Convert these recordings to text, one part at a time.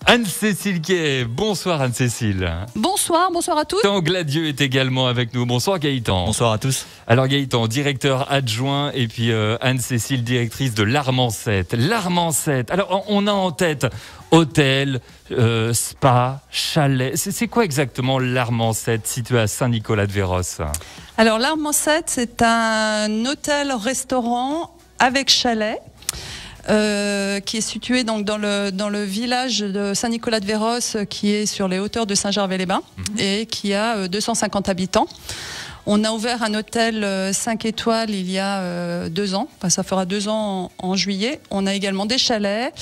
Anne-Cécile Quay, bonsoir Anne-Cécile. Bonsoir à tous. Gaëtan Gladieux est également avec nous. Bonsoir Gaëtan. Bonsoir à tous. Alors Gaëtan, directeur adjoint, et puis Anne-Cécile, directrice de l'Armancette. L'Armancette, alors on a en tête hôtel, spa, chalet. C'est quoi exactement l'Armancette situé à Saint-Nicolas-de-Véros? Alors l'Armancette, c'est un hôtel-restaurant avec chalet. Qui est situé donc dans le village de Saint-Nicolas-de-Véros, qui est sur les hauteurs de Saint-Gervais-les-Bains et qui a 250 habitants. On a ouvert un hôtel 5 étoiles il y a 2 ans, enfin, ça fera 2 ans en juillet. On a également des chalets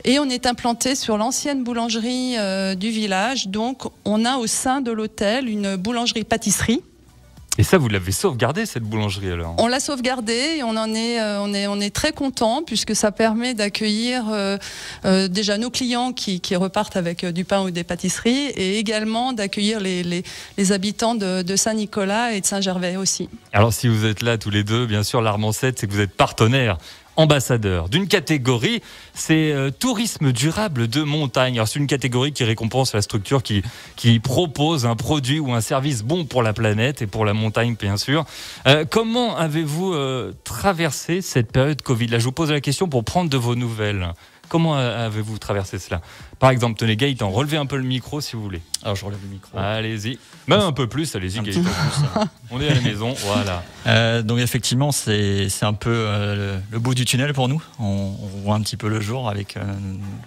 et on est implanté sur l'ancienne boulangerie du village. Donc on a au sein de l'hôtel une boulangerie-pâtisserie. Et ça, vous l'avez sauvegardé, cette boulangerie, alors? On l'a sauvegardé et on est très content, puisque ça permet d'accueillir déjà nos clients qui repartent avec du pain ou des pâtisseries, et également d'accueillir les habitants de Saint-Nicolas et de Saint-Gervais aussi. Alors si vous êtes là tous les deux, bien sûr, l'Armancette, c'est que vous êtes partenaires, ambassadeur d'une catégorie, c'est tourisme durable de montagne. Alors c'est une catégorie qui récompense la structure qui propose un produit ou un service bon pour la planète et pour la montagne, bien sûr. Comment avez-vous traversé cette période Covid? Là, je vous pose la question pour prendre de vos nouvelles. Comment avez-vous traversé cela? Par exemple, tenez Gaëtan, relevez un peu le micro si vous voulez. Alors je relève le micro. Allez-y. Même un peu plus, allez-y Gaëtan. On est à la maison, voilà. Donc effectivement, c'est un peu le bout du tunnel pour nous. On voit un petit peu le jour avec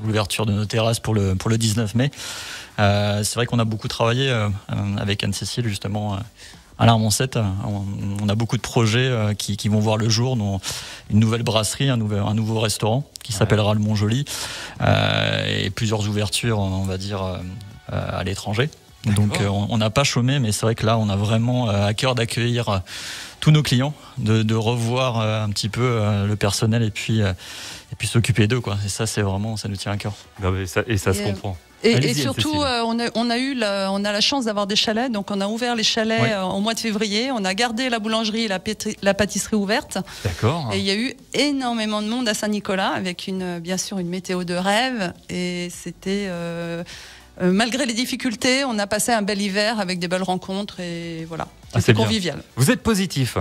l'ouverture de nos terrasses pour le 19 mai. C'est vrai qu'on a beaucoup travaillé avec Anne-Cécile justement à l'Armancette. On a beaucoup de projets qui vont voir le jour, dont une nouvelle brasserie, un nouveau restaurant qui s'appellera le Montjoli, et plusieurs ouvertures, on va dire, à l'étranger. Donc on n'a pas chômé, mais c'est vrai que là on a vraiment à cœur d'accueillir tous nos clients, de revoir un petit peu le personnel et puis s'occuper d'eux, quoi. Et ça, c'est vraiment, ça nous tient à cœur. Et ça se comprend. Et surtout, on a la chance d'avoir des chalets, donc on a ouvert les chalets au mois de février. On a gardé la boulangerie et la pâtisserie ouverte. D'accord. Et il y a eu énormément de monde à Saint-Nicolas, avec bien sûr une météo de rêve. Et c'était malgré les difficultés, on a passé un bel hiver avec des belles rencontres et voilà, c'était convivial. Vous êtes positifs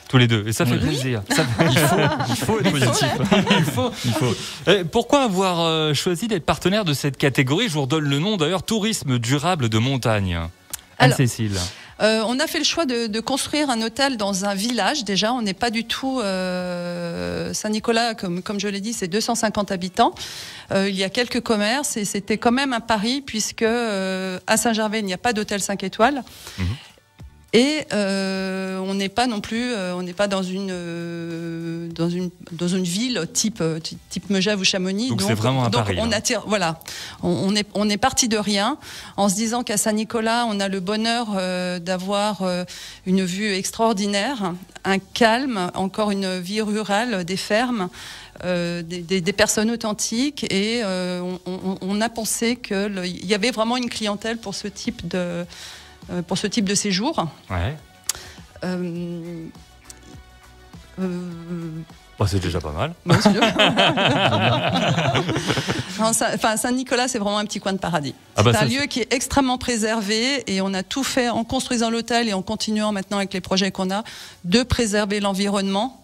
tous les deux, et ça fait plaisir. Il faut être positif. Il faut. Pourquoi avoir choisi d'être partenaire de cette catégorie? Je vous redonne le nom d'ailleurs, tourisme durable de montagne. Anne-Cécile. On a fait le choix de construire un hôtel dans un village. Déjà, on n'est pas du tout Saint-Nicolas, comme je l'ai dit, c'est 250 habitants. Il y a quelques commerces et c'était quand même un pari, puisque à Saint-Gervais, il n'y a pas d'hôtel 5 étoiles. Et on n'est pas non plus, on n'est pas dans une ville type Megève ou Chamonix. Donc c'est vraiment un pari. On attire, voilà, on est parti de rien, en se disant qu'à Saint-Nicolas, on a le bonheur d'avoir une vue extraordinaire, un calme, encore une vie rurale, des fermes. Des personnes authentiques, et on a pensé qu'il y avait vraiment une clientèle pour ce type de séjour. C'est déjà pas mal. Saint-Nicolas, c'est vraiment un petit coin de paradis. C'est un lieu qui est extrêmement préservé, et on a tout fait en construisant l'hôtel et en continuant maintenant avec les projets qu'on a, de préserver l'environnement.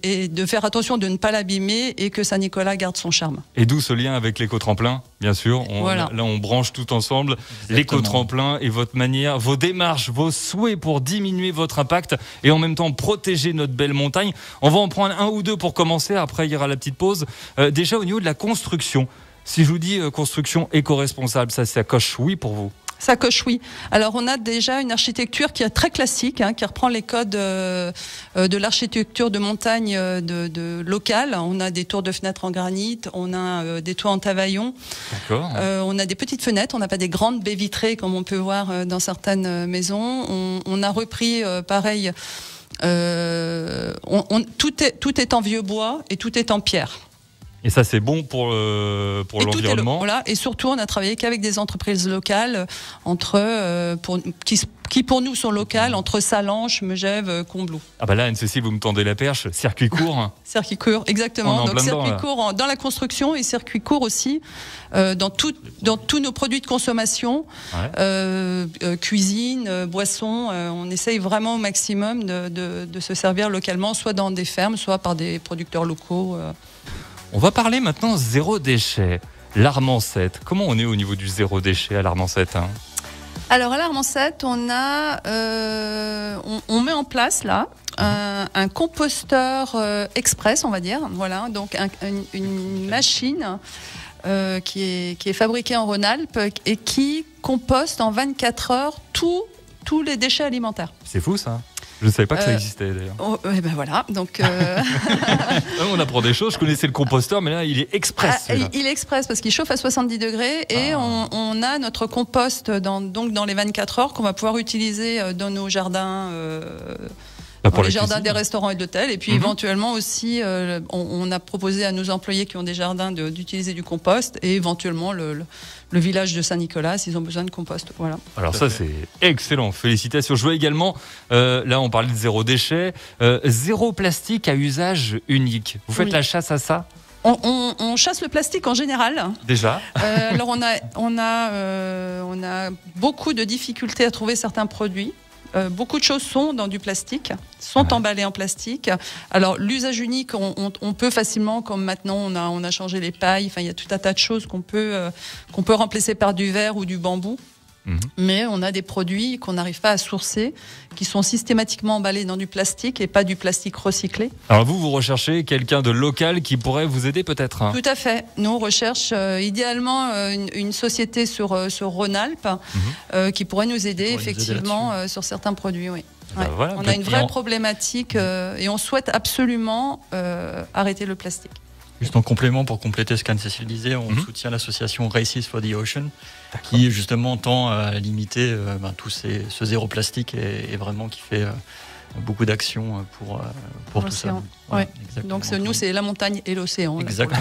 Et de faire attention de ne pas l'abîmer, et que Saint-Nicolas garde son charme. Et d'où ce lien avec l'éco-tremplin, bien sûr. Là, on branche tout ensemble. L'éco-tremplin et votre manière, vos démarches, vos souhaits pour diminuer votre impact et en même temps protéger notre belle montagne. On va en prendre un ou deux pour commencer. Après, il y aura la petite pause. Déjà, au niveau de la construction, si je vous dis construction éco-responsable, ça coche oui pour vous? Ça coche oui. Alors on a déjà une architecture qui est très classique, qui reprend les codes de l'architecture de montagne locale. On a des tours de fenêtres en granit, on a des toits en tavaillon. D'accord. On a des petites fenêtres, on n'a pas des grandes baies vitrées comme on peut voir dans certaines maisons. On a repris pareil. Tout est en vieux bois et tout est en pierre. Et ça, c'est bon pour l'environnement. Voilà. Et surtout, on a travaillé qu'avec des entreprises locales, qui pour nous sont locales, entre Salanches, Megève, Combloux. Ah bah là, Anne-Cécile, vous me tendez la perche. Circuit court. Circuit court, exactement. Donc circuit court dans la construction et circuit court aussi dans tous nos produits de consommation, cuisine, boissons. On essaye vraiment au maximum de se servir localement, soit dans des fermes, soit par des producteurs locaux. On va parler maintenant zéro déchet. L'Armancette. Comment on est au niveau du zéro déchet à l'Armancette, hein? Alors à l'Armancette, on met en place là un composteur express, on va dire. Voilà, donc une machine qui est fabriquée en Rhône-Alpes et qui composte en 24 heures tous les déchets alimentaires. C'est fou ça. Je ne savais pas que ça existait d'ailleurs. Et ben voilà, donc on apprend des choses. Je connaissais le composteur, mais là il est express. Il est express parce qu'il chauffe à 70 degrés et on a notre compost dans les 24 heures qu'on va pouvoir utiliser dans nos jardins. Pour les jardins des restaurants et d'hôtels. Et puis éventuellement aussi, on a proposé à nos employés qui ont des jardins d'utiliser du compost et éventuellement le village de Saint-Nicolas s'ils ont besoin de compost. Voilà. Alors ça c'est excellent, félicitations. Je vois également, là on parlait de zéro déchet, zéro plastique à usage unique. Vous faites la chasse à ça ? On chasse le plastique en général. Déjà. Alors on a beaucoup de difficultés à trouver certains produits. Beaucoup de choses sont dans du plastique, sont emballées en plastique. Alors l'usage unique, on peut facilement, comme maintenant on a changé les pailles. Enfin, il y a tout un tas de choses qu'on peut remplacer par du verre ou du bambou. Mais on a des produits qu'on n'arrive pas à sourcer, qui sont systématiquement emballés dans du plastique et pas du plastique recyclé. Alors vous recherchez quelqu'un de local qui pourrait vous aider peut-être, hein ? Tout à fait. Nous, on recherche idéalement une société sur Rhône-Alpes qui pourrait nous aider effectivement sur certains produits. Oui. Voilà, on a une vraie problématique et on souhaite absolument arrêter le plastique. Juste en complément, pour compléter ce qu'Anne-Cécile disait, on soutient l'association Races for the Ocean, qui justement tend à limiter ce zéro plastique et vraiment qui fait beaucoup d'actions pour tout ça. Ouais. Donc nous, c'est la montagne et l'océan. Exactement.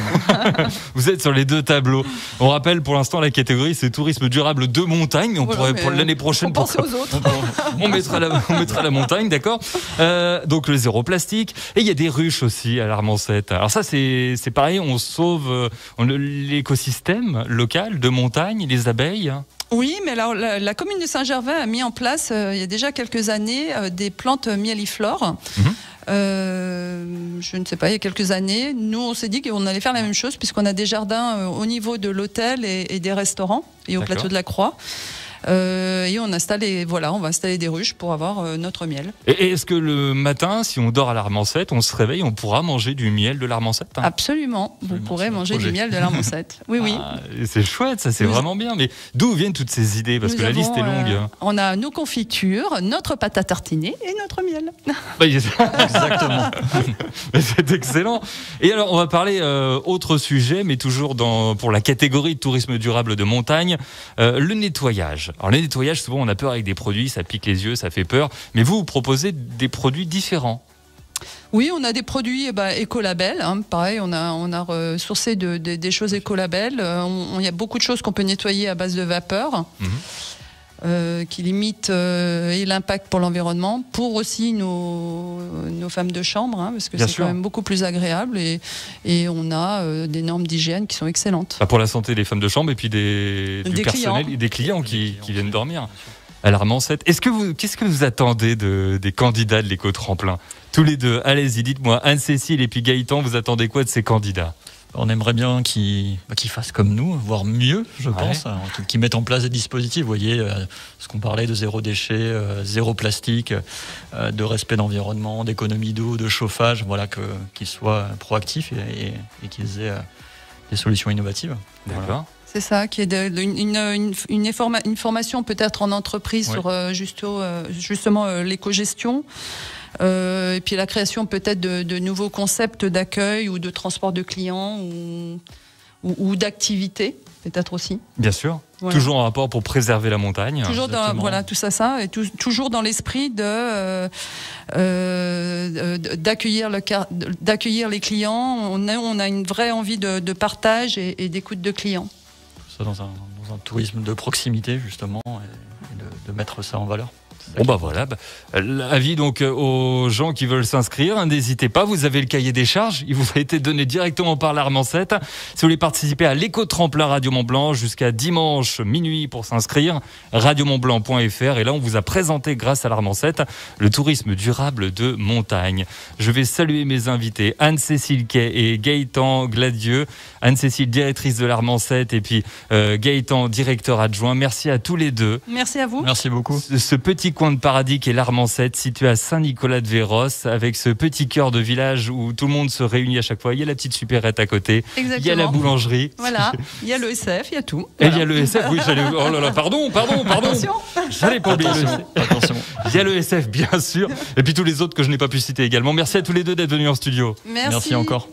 Vous êtes sur les deux tableaux. On rappelle pour l'instant la catégorie, c'est tourisme durable de montagne. Mais on pourrait pour l'année prochaine. On pense aux autres. on mettra la montagne, d'accord. Donc le zéro plastique. Et il y a des ruches aussi à l'Armancette. Alors ça, c'est pareil. On sauve l'écosystème local de montagne, les abeilles. Oui, mais alors la commune de Saint-Gervais a mis en place il y a déjà quelques années des plantes mielliflores. Je ne sais pas, il y a quelques années, nous on s'est dit qu'on allait faire la même chose puisqu'on a des jardins au niveau de l'hôtel et des restaurants et au plateau de la Croix. Et on va installer des ruches pour avoir notre miel. Et est-ce que le matin, si on dort à l'Armancette, on se réveille, on pourra manger du miel de l'Armancette, hein ? Absolument, vous pourrez manger du miel de l'Armancette. Oui. C'est chouette, ça, c'est vraiment bien. Mais d'où viennent toutes ces idées ? Parce que la liste est longue. On a nos confitures, notre pâte à tartiner et notre miel. Exactement. C'est excellent. Et alors, on va parler autre sujet, mais toujours pour la catégorie de tourisme durable de montagne, le nettoyage. Alors le nettoyage, souvent on a peur avec des produits, ça pique les yeux, ça fait peur. Mais vous proposez des produits différents. Oui, on a des produits écolabel. Pareil, on a sourcé des choses écolabel. Il y a beaucoup de choses qu'on peut nettoyer à base de vapeur. Qui limitent l'impact pour l'environnement, pour aussi nos femmes de chambre, parce que c'est quand même beaucoup plus agréable et on a des normes d'hygiène qui sont excellentes. Pour la santé des femmes de chambre et puis du personnel et des clients qui viennent dormir. À l'Armancette, qu'est-ce que vous attendez des candidats de l'éco-tremplin ? Tous les deux, allez-y, dites-moi, Anne-Cécile et puis Gaëtan, vous attendez quoi de ces candidats ? On aimerait bien qu'ils fassent comme nous, voire mieux, je pense, qu'ils mettent en place des dispositifs. Vous voyez, ce qu'on parlait de zéro déchet, zéro plastique, de respect d'environnement, d'économie d'eau, de chauffage, voilà, qu'ils soient proactifs et qu'ils aient des solutions innovatives. D'accord. Voilà. C'est ça, qui est une formation peut-être en entreprise sur justement l'éco-gestion. Et puis la création peut-être de nouveaux concepts d'accueil ou de transport de clients ou d'activité, peut-être aussi. Bien sûr. Voilà. Toujours en rapport pour préserver la montagne. Toujours dans, voilà, tout ça, et toujours dans l'esprit d'accueillir les clients. On a une vraie envie de partage et d'écoute de clients. Tout ça dans un tourisme de proximité, justement, et de mettre ça en valeur. Bon bah voilà, avis donc aux gens qui veulent s'inscrire, n'hésitez pas, vous avez le cahier des charges, il vous a été donné directement par l'Armancette. Si vous voulez participer à l'éco-tremplin Radio Mont-Blanc jusqu'à dimanche minuit pour s'inscrire, radiomontblanc.fr, et là on vous a présenté grâce à l'Armancette le tourisme durable de montagne. Je vais saluer mes invités, Anne-Cécile Quay et Gaëtan Gladieux. Anne-Cécile, directrice de l'Armancette, et puis Gaëtan, directeur adjoint. Merci à tous les deux. Merci à vous. Merci beaucoup. Ce petit coin de paradis qu'est l'Armancette, situé à Saint-Nicolas-de-Véros, avec ce petit cœur de village où tout le monde se réunit à chaque fois. Il y a la petite supérette à côté. Exactement. Il y a la boulangerie. Voilà, il y a le SF, il y a tout. Et Voilà. il y a le SF, oui, oh là là, pardon. Attention. J'allais pas oublier le SF. Attention. Il y a le SF, bien sûr. Et puis tous les autres que je n'ai pas pu citer également. Merci à tous les deux d'être venus en studio. Merci encore.